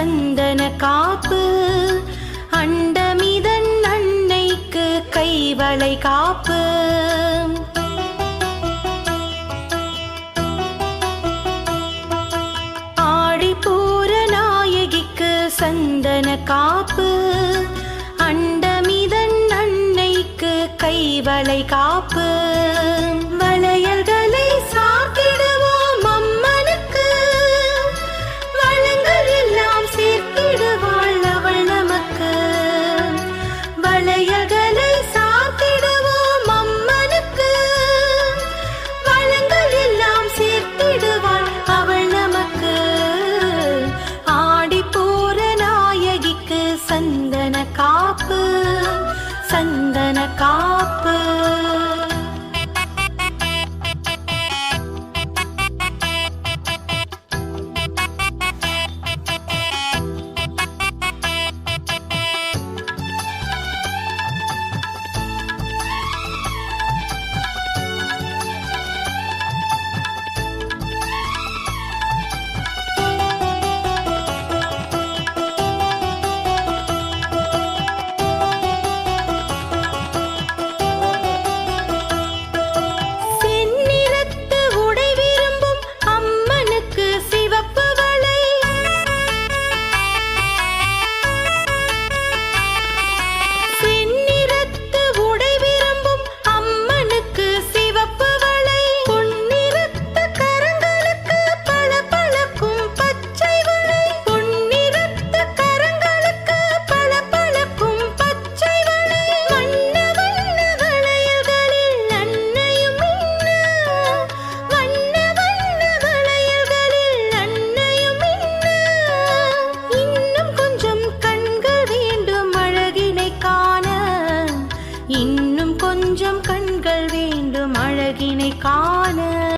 சந்தன காப்பு, அண்டமிதன் அன்னைக்கு கைவளை காப்பு. ஆழிப்பூர நாயகிக்கு சந்தன காப்பு, அண்டமிதன் அன்னைக்கு கைவளை காப்பு. வளையல்களை சாத்திடுவோம் அம்மனுக்கு, வளங்கள் எல்லாம் சேர்த்திடுவாள் அவள் நமக்கு. வளையல்களை சாத்திடுவோம் அம்மனுக்கு, வளங்கள் எல்லாம் சேர்த்திடுவாள் அவள் நமக்கு. ஆடிப்பூர நாயகிக்கு சந்தன காப்பு, சந்தன காப்பு. இன்னும் கொஞ்சம் கண்கள் வேண்டும் அழகினை காண.